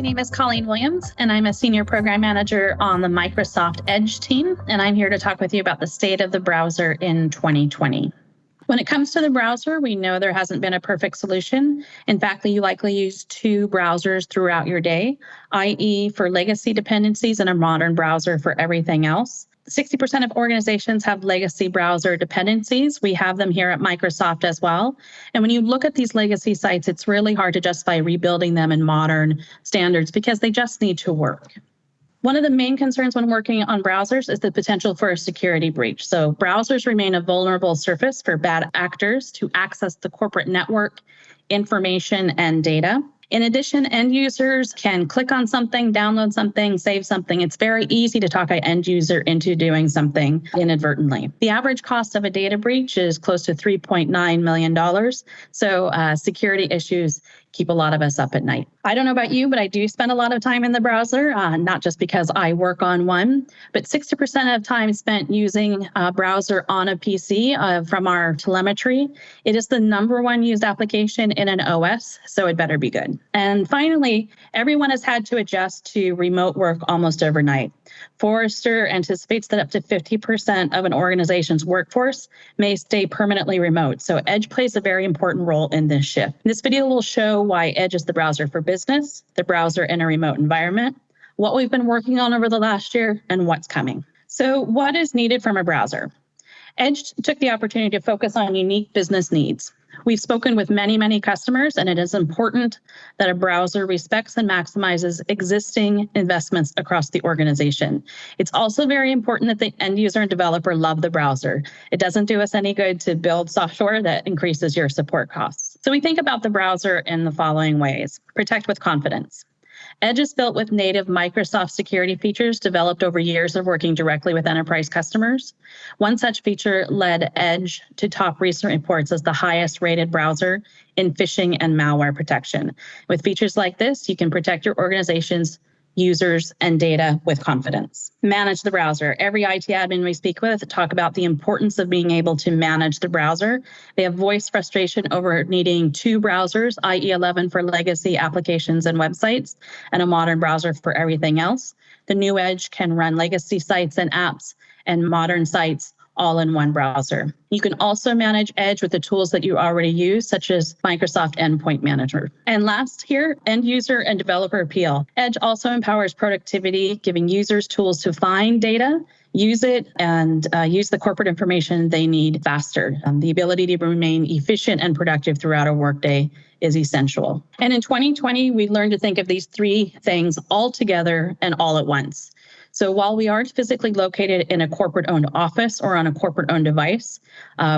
name is Colleen Williams, and I'm a Senior Program Manager on the Microsoft Edge team, and I'm here to talk with you about the state of the browser in 2020. When it comes to the browser, we know there hasn't been a perfect solution. In fact, you likely use two browsers throughout your day, i.e. for legacy dependencies and a modern browser for everything else. 60% of organizations have legacy browser dependencies. We have them here at Microsoft as well. And when you look at these legacy sites, it's really hard to justify rebuilding them in modern standards because they just need to work. One of the main concerns when working on browsers is the potential for a security breach. So browsers remain a vulnerable surface for bad actors to access the corporate network, information, and data. In addition, end users can click on something, download something, save something. It's very easy to talk an end user into doing something inadvertently. The average cost of a data breach is close to $3.9 million. So security issues keep a lot of us up at night. I don't know about you, but I do spend a lot of time in the browser, not just because I work on one, but 60% of time spent using a browser on a PC from our telemetry. It is the number one used application in an OS, so it better be good. And finally, everyone has had to adjust to remote work almost overnight. Forrester anticipates that up to 50% of an organization's workforce may stay permanently remote. So Edge plays a very important role in this shift. This video will show why Edge is the browser for business, the browser in a remote environment, what we've been working on over the last year, and what's coming. So what is needed from a browser? Edge took the opportunity to focus on unique business needs. We've spoken with many customers, and it is important that a browser respects and maximizes existing investments across the organization. It's also very important that the end user and developer love the browser. It doesn't do us any good to build software that increases your support costs. So we think about the browser in the following ways. Protect with confidence. Edge is built with native Microsoft security features developed over years of working directly with enterprise customers. One such feature led Edge to top recent reports as the highest rated browser in phishing and malware protection. With features like this, you can protect your organization's users and data with confidence. Manage the browser. Every IT admin we speak with talk about the importance of being able to manage the browser. They have voiced frustration over needing two browsers, i.e. 11 for legacy applications and websites, and a modern browser for everything else. The new Edge can run legacy sites and apps and modern sites all in one browser. You can also manage Edge with the tools that you already use, such as Microsoft Endpoint Manager. And last here, end user and developer appeal. Edge also empowers productivity, giving users tools to find data, use it, and use the corporate information they need faster. The ability to remain efficient and productive throughout a workday is essential. And in 2020, we learned to think of these three things all together and all at once. So while we aren't physically located in a corporate-owned office or on a corporate-owned device,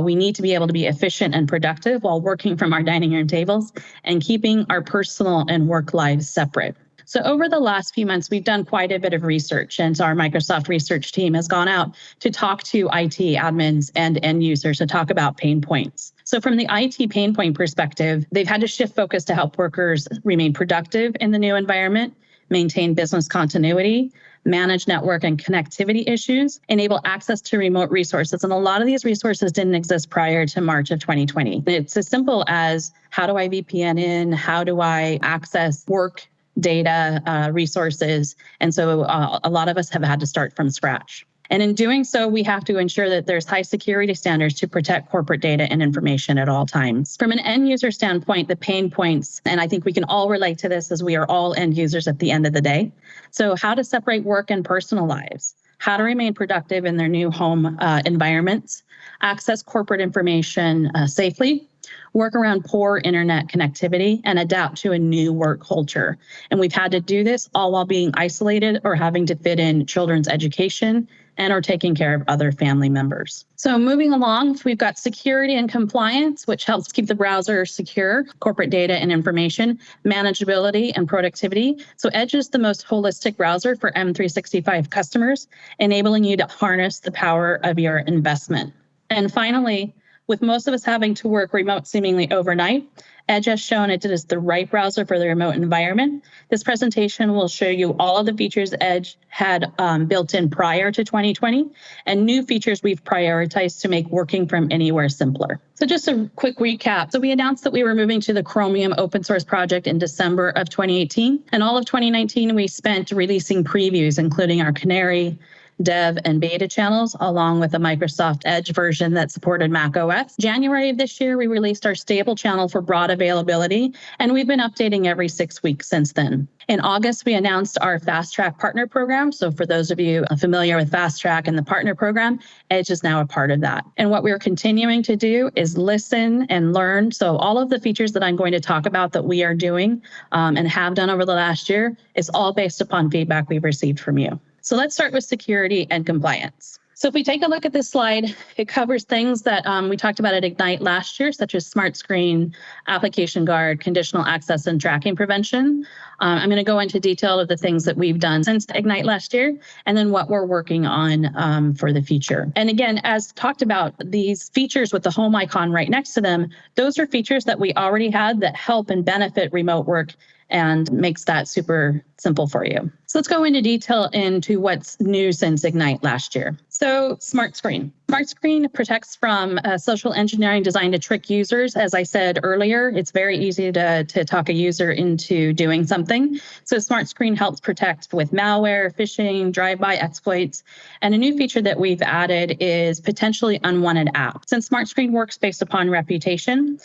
we need to be able to be efficient and productive while working from our dining room tables and keeping our personal and work lives separate. So over the last few months, we've done quite a bit of research, and so our Microsoft research team has gone out to talk to IT admins and end users to talk about pain points. So from the IT pain point perspective, they've had to shift focus to help workers remain productive in the new environment, maintain business continuity, manage network and connectivity issues, enable access to remote resources. And a lot of these resources didn't exist prior to March of 2020. It's as simple as, how do I VPN in? How do I access work data resources? And so a lot of us have had to start from scratch. And in doing so, we have to ensure that there's high security standards to protect corporate data and information at all times. From an end user standpoint, the pain points, and I think we can all relate to this as we are all end users at the end of the day. So how to separate work and personal lives, how to remain productive in their new home environments, access corporate information safely, work around poor internet connectivity, and adapt to a new work culture. And we've had to do this all while being isolated or having to fit in children's education and or taking care of other family members. So moving along, we've got security and compliance, which helps keep the browser secure, corporate data and information, manageability and productivity. So Edge is the most holistic browser for M365 customers, enabling you to harness the power of your investment. And finally, With most of us having to work remote seemingly overnight, Edge has shown it is the right browser for the remote environment. This presentation will show you all of the features Edge had built in prior to 2020 and new features we've prioritized to make working from anywhere simpler. So just a quick recap. So we announced that we were moving to the Chromium open source project in December of 2018. And all of 2019, we spent releasing previews, including our Canary, dev, and beta channels, along with a Microsoft Edge version that supported Mac OS. January of this year, we released our stable channel for broad availability, and we've been updating every 6 weeks since then. In August, we announced our Fast Track Partner Program. So for those of you familiar with Fast Track and the Partner Program, Edge is now a part of that. And what we're continuing to do is listen and learn. So all of the features that I'm going to talk about that we are doing and have done over the last year is all based upon feedback we've received from you. So let's start with security and compliance. So if we take a look at this slide, it covers things that we talked about at Ignite last year, such as SmartScreen, Application Guard, conditional access, and tracking prevention. I'm going to go into detail of the things that we've done since Ignite last year, and then what we're working on for the future. And again, as talked about, these features with the home icon right next to them, those are features that we already had that help and benefit remote work and makes that super simple for you. So let's go into detail into what's new since Ignite last year. So SmartScreen. SmartScreen protects from social engineering designed to trick users. As I said earlier, it's very easy to talk a user into doing something. So SmartScreen helps protect with malware, phishing, drive-by exploits. And a new feature that we've added is potentially unwanted app. Since SmartScreen works based upon reputation,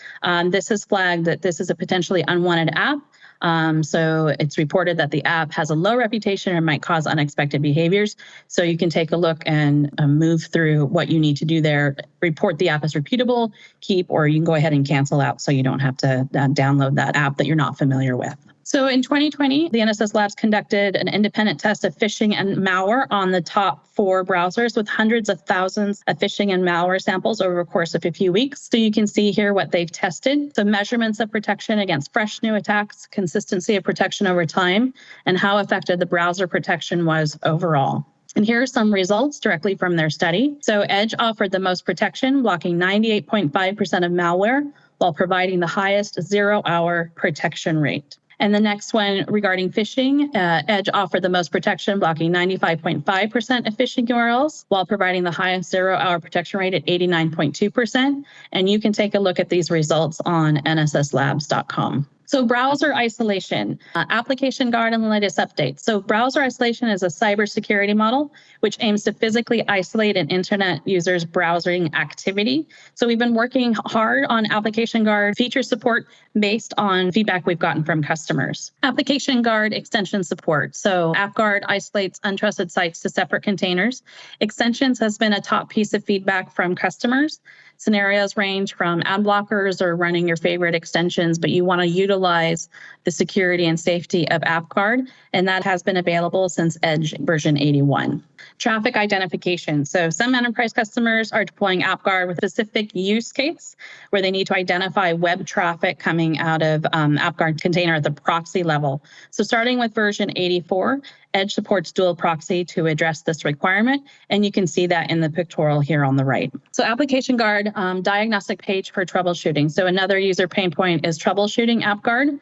this has flagged that this is a potentially unwanted app. So it's reported that the app has a low reputation or might cause unexpected behaviors. So you can take a look and move through what you need to do there, report the app as reputable, keep, or you can go ahead and cancel out so you don't have to download that app that you're not familiar with. So in 2020, the NSS Labs conducted an independent test of phishing and malware on the top 4 browsers with hundreds of thousands of phishing and malware samples over the course of a few weeks. So you can see here what they've tested. So measurements of protection against fresh new attacks, consistency of protection over time, and how effective the browser protection was overall. And here are some results directly from their study. So Edge offered the most protection, blocking 98.5% of malware while providing the highest 0-hour protection rate. And the next one regarding phishing, Edge offered the most protection, blocking 95.5% of phishing URLs while providing the highest 0-hour protection rate at 89.2%. And you can take a look at these results on nsslabs.com. So browser isolation, Application Guard and the latest updates. So browser isolation is a cybersecurity model which aims to physically isolate an internet user's browsing activity. So we've been working hard on Application Guard feature support based on feedback we've gotten from customers. Application Guard extension support. So AppGuard isolates untrusted sites to separate containers. Extensions has been a top piece of feedback from customers. Scenarios range from ad blockers or running your favorite extensions, but you want to utilize the security and safety of AppGuard, and that has been available since Edge version 81. Traffic identification. So some enterprise customers are deploying AppGuard with a specific use case where they need to identify web traffic coming out of AppGuard container at the proxy level. So starting with version 84, Edge supports dual proxy to address this requirement, and you can see that in the pictorial here on the right. So Application Guard, diagnostic page for troubleshooting. So another user pain point is troubleshooting AppGuard.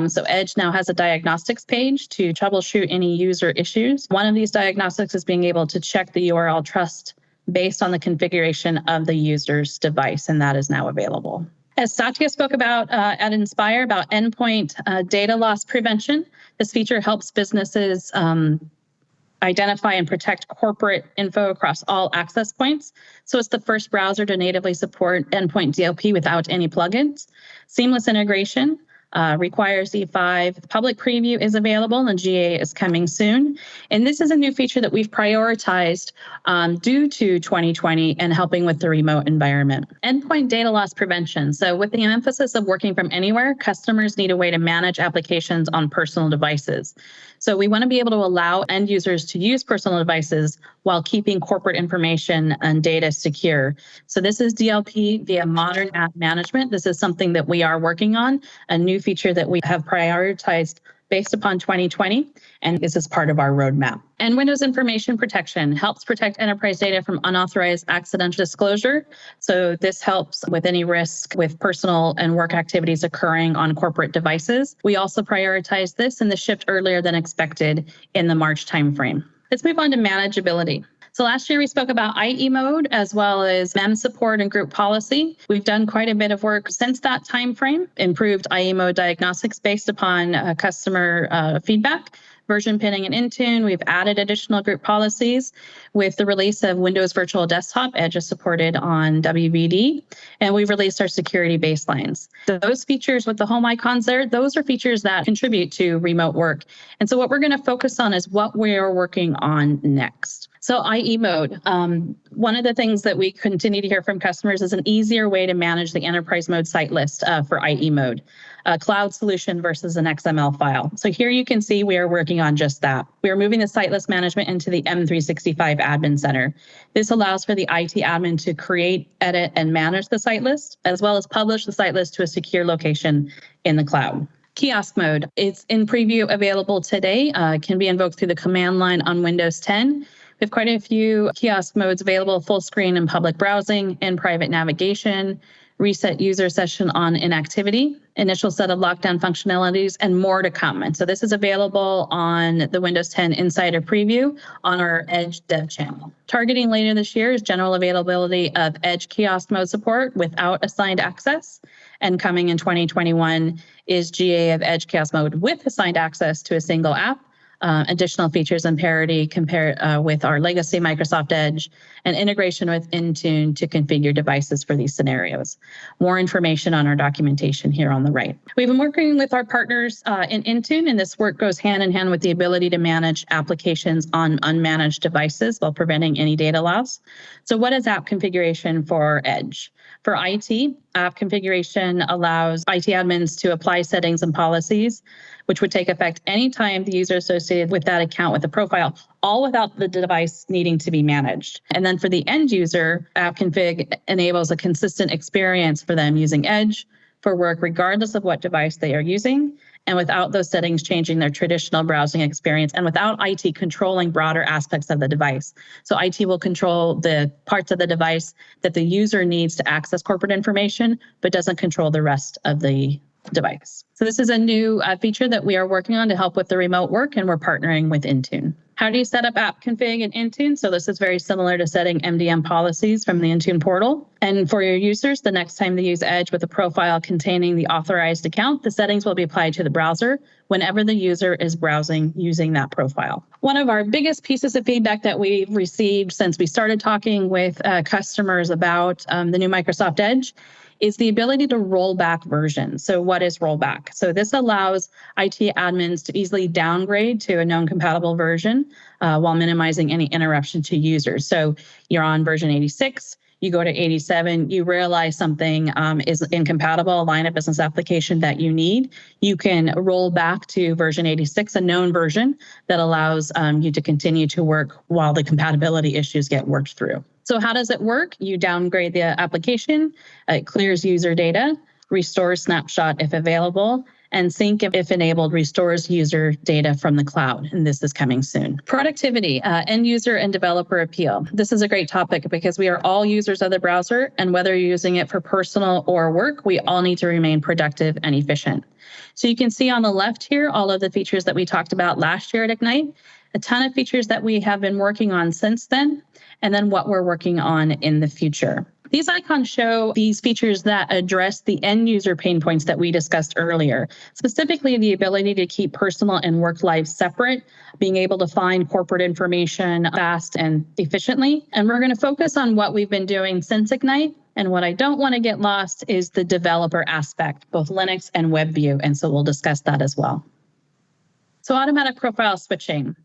So Edge now has a diagnostics page to troubleshoot any user issues. One of these diagnostics is being able to check the URL trust based on the configuration of the user's device, and that is now available. As Satya spoke about at Inspire about endpoint data loss prevention, this feature helps businesses identify and protect corporate info across all access points. So it's the first browser to natively support endpoint DLP without any plugins. Seamless integration. Requires E5. The public preview is available and GA is coming soon. And this is a new feature that we've prioritized due to 2020 and helping with the remote environment. Endpoint data loss prevention. So with the emphasis of working from anywhere, customers need a way to manage applications on personal devices. So we want to be able to allow end users to use personal devices while keeping corporate information and data secure. So this is DLP via modern app management. This is something that we are working on, a new feature that we have prioritized based upon 2020, and this is part of our roadmap. And Windows Information Protection helps protect enterprise data from unauthorized accidental disclosure. So this helps with any risk with personal and work activities occurring on corporate devices. We also prioritize this, and this shipped earlier than expected in the March timeframe. Let's move on to manageability. So last year we spoke about IE mode as well as MEM support and group policy. We've done quite a bit of work since that time frame, improved IE mode diagnostics based upon customer feedback, version pinning in Intune. We've added additional group policies with the release of Windows Virtual Desktop. Edge is supported on WVD, and we've released our security baselines. Those features with the home icons there, those are features that contribute to remote work. And so what we're going to focus on is what we are working on next. So IE mode, one of the things that we continue to hear from customers is an easier way to manage the enterprise mode site list for IE mode, a cloud solution versus an XML file. So here you can see we are working on just that. We are moving the site list management into the M365 Admin Center. This allows for the IT admin to create, edit, and manage the site list, as well as publish the site list to a secure location in the cloud. Kiosk mode, it's in preview available today, can be invoked through the command line on Windows 10. We have quite a few kiosk modes available: full screen and public browsing, and private navigation, reset user session on inactivity, initial set of lockdown functionalities, and more to come. And so this is available on the Windows 10 Insider Preview on our Edge Dev channel. Targeting later this year is general availability of Edge Kiosk Mode support without assigned access. And coming in 2021 is GA of Edge Kiosk Mode with assigned access to a single app. Additional features and parity compared with our legacy Microsoft Edge, and integration with Intune to configure devices for these scenarios. More information on our documentation here on the right. We've been working with our partners in Intune, and this work goes hand in hand with the ability to manage applications on unmanaged devices while preventing any data loss. So what is app configuration for Edge? For IT, app configuration allows IT admins to apply settings and policies, which would take effect anytime the user associated with that account with a profile, all without the device needing to be managed. And then for the end user, app config enables a consistent experience for them using Edge for work, regardless of what device they are using, and without those settings changing their traditional browsing experience, and without IT controlling broader aspects of the device. So IT will control the parts of the device that the user needs to access corporate information, but doesn't control the rest of the device. So this is a new feature that we are working on to help with the remote work, and we're partnering with Intune. How do you set up app config in Intune? So this is very similar to setting MDM policies from the Intune portal. And for your users, the next time they use Edge with a profile containing the authorized account, the settings will be applied to the browser whenever the user is browsing using that profile. One of our biggest pieces of feedback that we've received since we started talking with customers about the new Microsoft Edge is the ability to roll back versions. So what is rollback? So this allows IT admins to easily downgrade to a known compatible version while minimizing any interruption to users. So you're on version 86, you go to 87, you realize something is incompatible, a line of business application that you need. You can roll back to version 86, a known version that allows you to continue to work while the compatibility issues get worked through. So how does it work? You downgrade the application, it clears user data, restores snapshot if available, and sync if enabled restores user data from the cloud. And this is coming soon. Productivity, end user and developer appeal. This is a great topic because we are all users of the browser, and whether you're using it for personal or work, we all need to remain productive and efficient. So you can see on the left here, all of the features that we talked about last year at Ignite, a ton of features that we have been working on since then, and then what we're working on in the future. These icons show these features that address the end user pain points that we discussed earlier, specifically the ability to keep personal and work lives separate, being able to find corporate information fast and efficiently. And we're going to focus on what we've been doing since Ignite. And what I don't want to get lost is the developer aspect, both Linux and WebView. And so we'll discuss that as well. So automatic profile switching.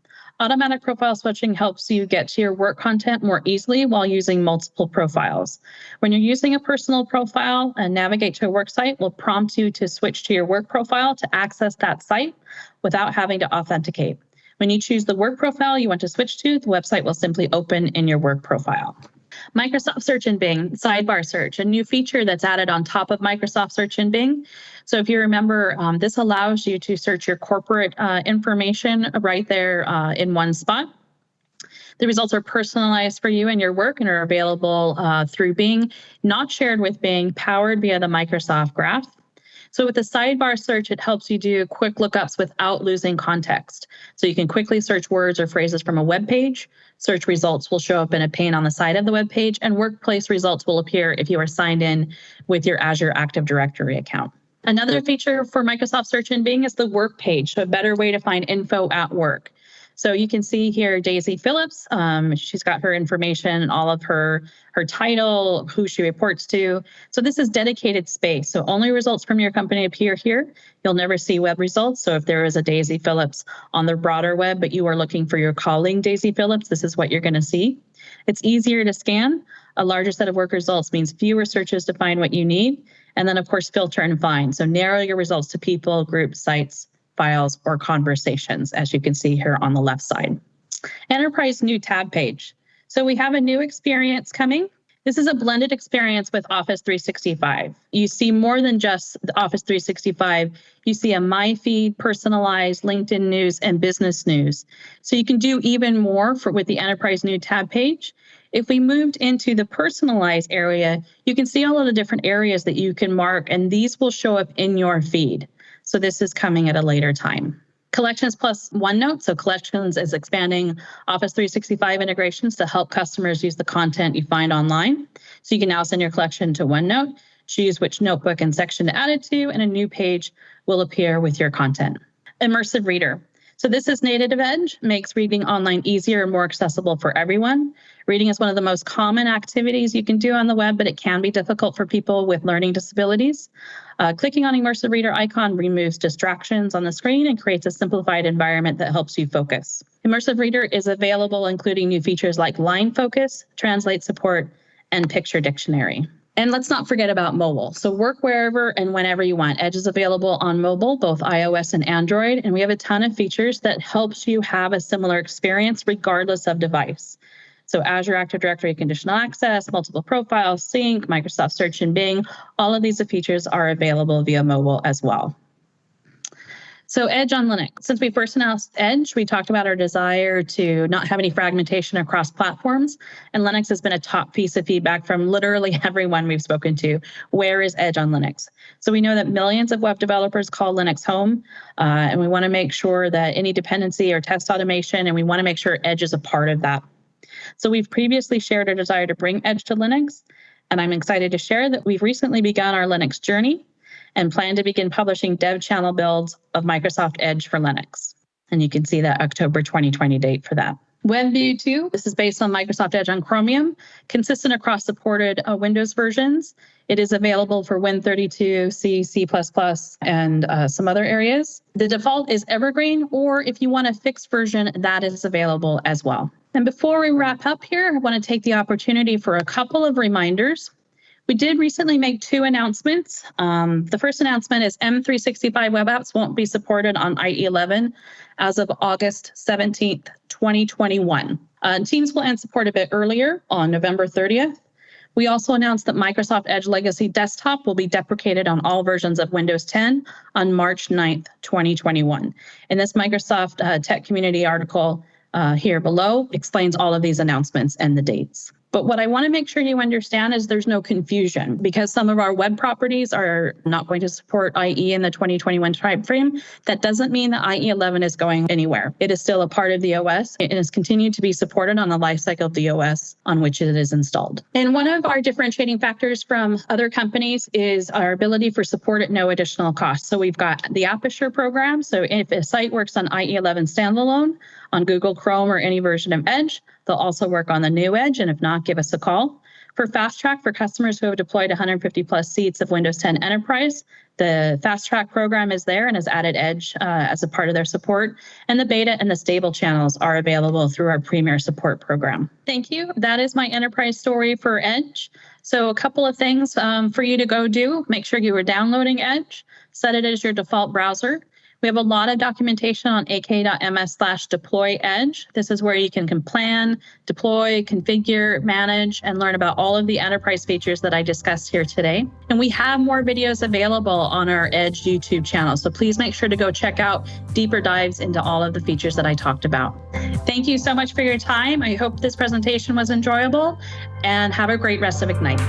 Automatic profile switching helps you get to your work content more easily while using multiple profiles. When you're using a personal profile and navigate to a work site, will prompt you to switch to your work profile to access that site without having to authenticate. When you choose the work profile you want to switch to, the website will simply open in your work profile. Microsoft Search in Bing, Sidebar Search, a new feature that's added on top of Microsoft Search in Bing. So if you remember, this allows you to search your corporate information right there in one spot. The results are personalized for you and your work and are available through Bing, not shared with Bing, powered via the Microsoft Graph. So with the sidebar search, it helps you do quick lookups without losing context. So you can quickly search words or phrases from a web page. Search results will show up in a pane on the side of the web page, and workplace results will appear if you are signed in with your Azure Active Directory account. Another feature for Microsoft Search in Bing is the work page, so a better way to find info at work. So you can see here Daisy Phillips. She's got her information and all of her title, who she reports to. So this is dedicated space. So only results from your company appear here. You'll never see web results. So if there is a Daisy Phillips on the broader web, but you are looking for your colleague Daisy Phillips, this is what you're going to see. It's easier to scan. A larger set of work results means fewer searches to find what you need. And then, of course, filter and find. So narrow your results to people, groups, sites, files, or conversations, as you can see here on the left side. Enterprise new tab page. So we have a new experience coming. This is a blended experience with Office 365. You see more than just the Office 365. You see a My Feed, personalized, LinkedIn news, and business news. So you can do even more with the Enterprise new tab page. If we moved into the personalized area, you can see all of the different areas that you can mark, and these will show up in your feed. So this is coming at a later time. Collections plus OneNote. So Collections is expanding Office 365 integrations to help customers use the content you find online. So you can now send your collection to OneNote, choose which notebook and section to add it to, and a new page will appear with your content. Immersive Reader. So this is native to Edge, makes reading online easier and more accessible for everyone. Reading is one of the most common activities you can do on the web, but it can be difficult for people with learning disabilities. Clicking on Immersive Reader icon removes distractions on the screen and creates a simplified environment that helps you focus. Immersive Reader is available, including new features like line focus, translate support, and picture dictionary. And let's not forget about mobile. So work wherever and whenever you want. Edge is available on mobile, both iOS and Android, and we have a ton of features that helps you have a similar experience regardless of device. So Azure Active Directory conditional access, multiple profiles, sync, Microsoft Search and Bing, all of these features are available via mobile as well. So Edge on Linux. Since we first announced Edge, we talked about our desire to not have any fragmentation across platforms, and Linux has been a top piece of feedback from literally everyone we've spoken to. Where is Edge on Linux? So we know that millions of web developers call Linux home, and we want to make sure that any dependency or test automation, and we want to make sure Edge is a part of that. So we've previously shared our desire to bring Edge to Linux, and I'm excited to share that we've recently begun our Linux journey and plan to begin publishing dev channel builds of Microsoft Edge for Linux. And you can see that October 2020 date for that. WebView 2, this is based on Microsoft Edge on Chromium, consistent across supported Windows versions. It is available for Win32, C, C++, and some other areas. The default is Evergreen, or if you want a fixed version, that is available as well. And before we wrap up here, I want to take the opportunity for a couple of reminders. We did recently make two announcements. The first announcement is M365 web apps won't be supported on IE11 as of August 17th, 2021. Teams will end support a bit earlier on November 30th. We also announced that Microsoft Edge Legacy Desktop will be deprecated on all versions of Windows 10 on March 9th, 2021. And this Microsoft Tech Community article here below explains all of these announcements and the dates. But what I want to make sure you understand is there's no confusion, because some of our web properties are not going to support IE in the 2021 timeframe. That doesn't mean that IE11 is going anywhere. It is still a part of the OS. It is continued to be supported on the lifecycle of the OS on which it is installed. And one of our differentiating factors from other companies is our ability for support at no additional cost. So we've got the Aperture program. So if a site works on IE11 standalone, on Google Chrome or any version of Edge, they'll also work on the new Edge, and if not, give us a call. For Fast Track, for customers who have deployed 150 plus seats of Windows 10 Enterprise, the Fast Track program is there and has added Edge as a part of their support. And the beta and the stable channels are available through our Premier Support program. Thank you. That is my enterprise story for Edge. So a couple of things for you to go do. Make sure you are downloading Edge. Set it as your default browser. We have a lot of documentation on ak.ms/deploy-edge. This is where you can plan, deploy, configure, manage, and learn about all of the enterprise features that I discussed here today. And we have more videos available on our Edge YouTube channel. So please make sure to go check out deeper dives into all of the features that I talked about. Thank you so much for your time. I hope this presentation was enjoyable, and have a great rest of Ignite.